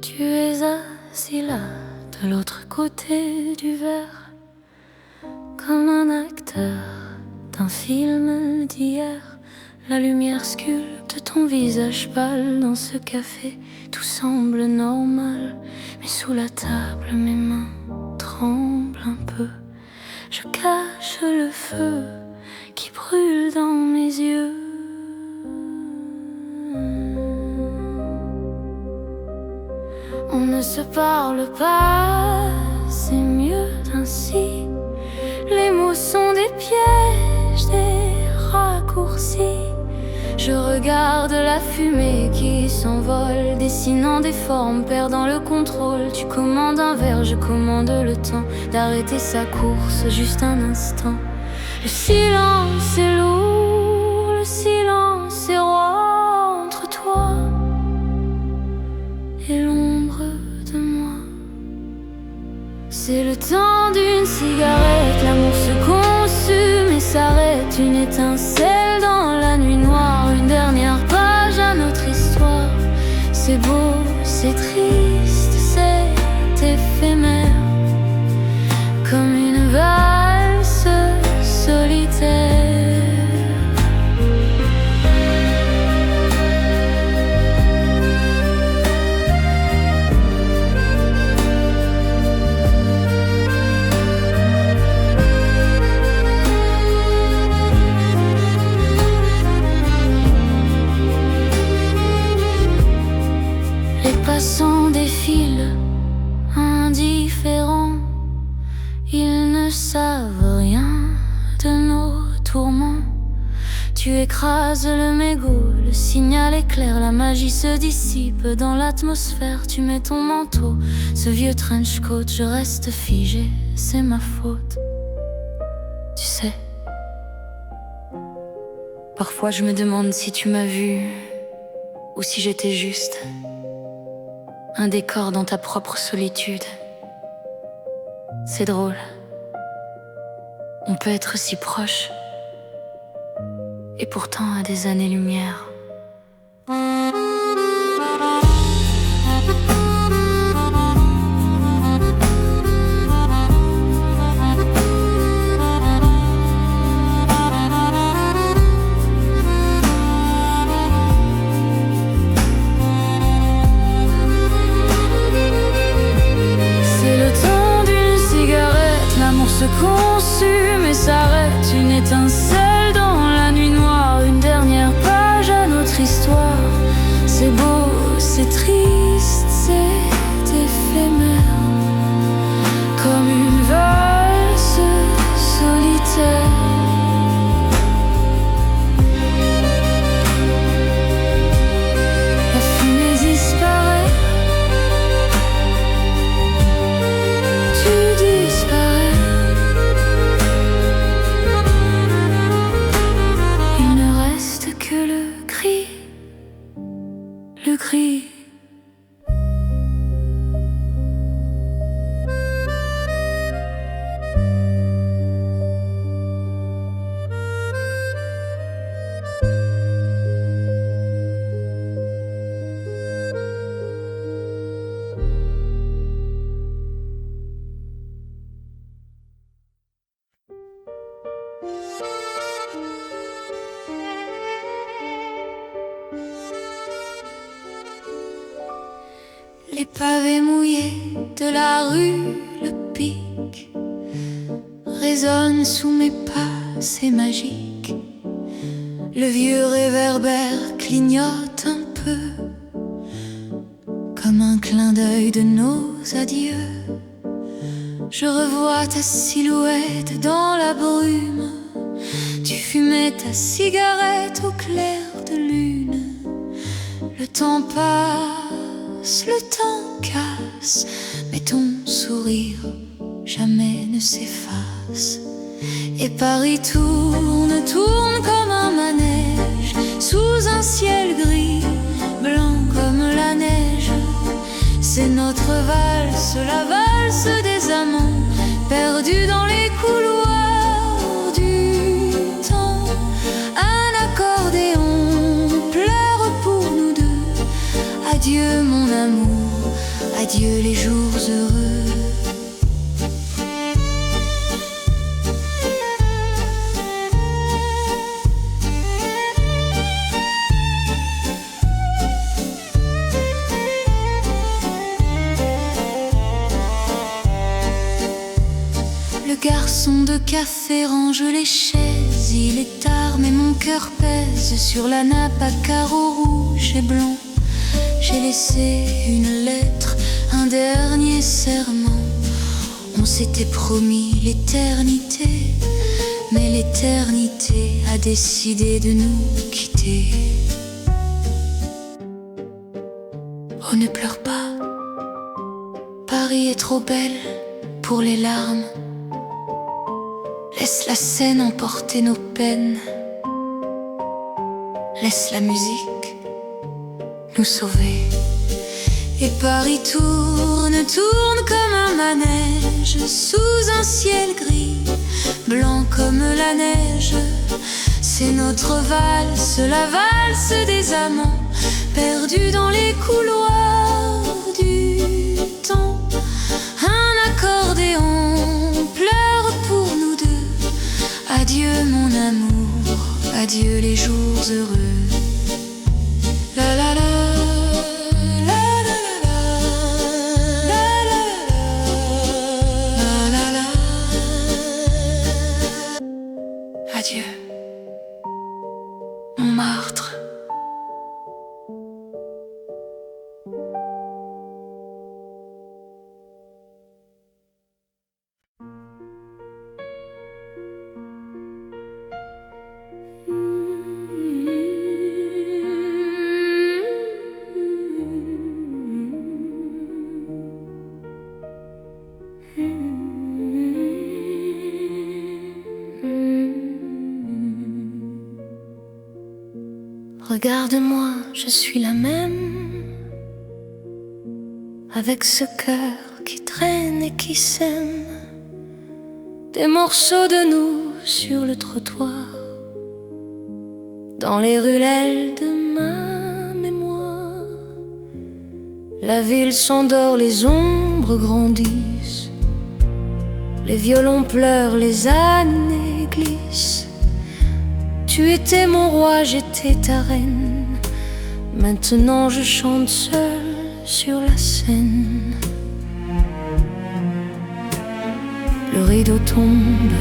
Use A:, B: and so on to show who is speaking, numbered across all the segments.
A: Tu es assis là, de l'autre côté du verre, comme un acteur d'un film d'hier. La lumière sculpte ton visage pâle dans ce café. Tout semble normal, mais sous la table mes mains tremblent un peu. Je cache le feu qui brûle dans mes yeux. On ne se parle pas, c'est mieux ainsi. Les mots sont des pièges, des raccourcis. Je regarde la fumée qui s'envole, dessinant des formes, perdant le contrôle. Tu commandes un verre, je commande le temps d'arrêter sa course juste un instant. Le silence est lourd, le silence est roi entre toi et l'ombre de moi. C'est le temps d'une cigarette, l'amour se consume et s'arrête. Une étincelle dans la nuit noire, une dernière page à notre histoire. C'est beau, c'est triste, c'est éphémère, comme une valse solitaire. Passants défilent, indifférents. Ils ne savent rien de nos tourments. Tu écrases le mégot, le signal éclaire. La magie se dissipe dans l'atmosphère. Tu mets ton manteau, ce vieux trench coat. Je reste figé, c'est ma faute. Tu sais, parfois je me demande si tu m'as vu ou si j'étais juste un décor dans ta propre solitude. C'est drôle. On peut être si proche et pourtant à des années-lumière. Se consume et s'arrête, une étincelle dans la nuit noire, une dernière page à notre histoire. C'est beau, c'est triste, c'est éphémère, comme une valse solitaire. La fumée disparaît, tu disparais. Le cri. Les pavés mouillés de la rue Le Pic résonnent sous mes pas, c'est magique. Le vieux réverbère clignote un peu, comme un clin d'œil de nos adieux. Je revois ta silhouette dans la brume. Tu fumais ta cigarette au clair de lune. Le temps passe, le temps casse, mais ton sourire jamais ne s'efface. Et Paris tourne, tourne comme un manège, sous un ciel gris, blanc comme la neige. C'est notre valse, la valse des amants, perdus dans les couloirs du temps. Un accordéon pleure pour nous deux. Adieu mon amour, Adieu les jours heureux. Le garçon de café range les chaises. Il est tard mais mon cœur pèse sur la nappe à carreaux rouges et blancs. J'ai laissé une lettre, un dernier serment. On s'était promis l'éternité, mais l'éternité a décidé de nous quitter. Oh, ne pleure pas, Paris est trop belle pour les larmes. Laisse la scène emporter nos peines. Laisse la musique nous sauver. Et Paris tourne, tourne comme un manège, sous un ciel gris, blanc comme la neige. C'est notre valse, la valse des amants, perdus dans les couloirs du temps. Un accordéon pleure pour nous deux. Adieu mon amour, adieu les jours heureux. La la la. Adieu, Montmartre. Regarde-moi, je suis la même, avec ce cœur qui traîne et qui sème des morceaux de nous sur le trottoir, dans les ruelles de ma mémoire. La ville s'endort, les ombres grandissent, les violons pleurent, les années glissent. Tu étais mon roi, j'étais ta reine. Maintenant je chante seule sur la scène. Le rideau tombe,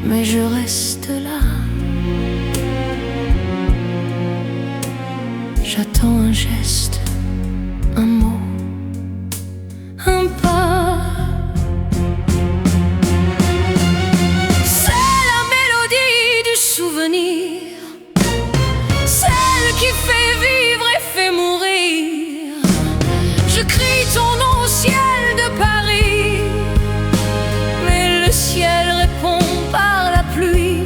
A: mais je reste là. J'attends un geste, un mot, un pas. Celle qui fait vivre et fait mourir. Je crie ton nom au ciel de Paris, mais le ciel répond par la pluie.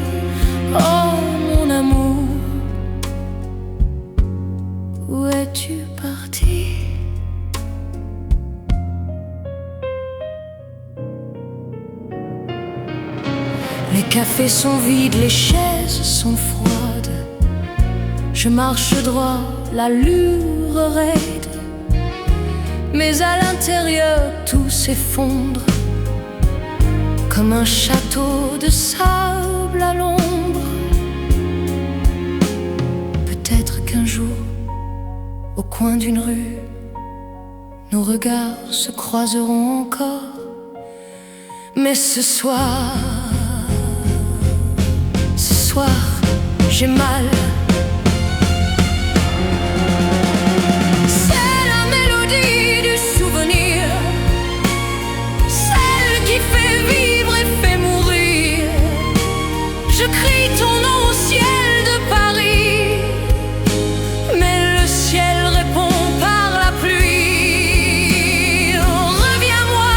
A: Oh mon amour, où es-tu parti? Les cafés sont vides, les chaises sont froides. Je marche droit, l'allure raide, mais à l'intérieur tout s'effondre, comme un château de sable à l'ombre. Peut-être qu'un jour, au coin d'une rue, nos regards se croiseront encore. Mais ce soir, j'ai mal. C'est la mélodie du souvenir, celle qui fait vivre et fait mourir. Je crie ton nom au ciel de Paris, mais le ciel répond par la pluie. Reviens-moi,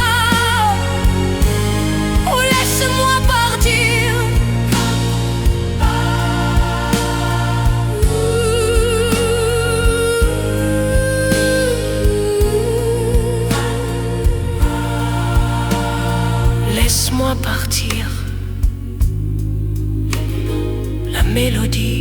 A: ou laisse-moi partir. Laisse-moi partir. La mélodie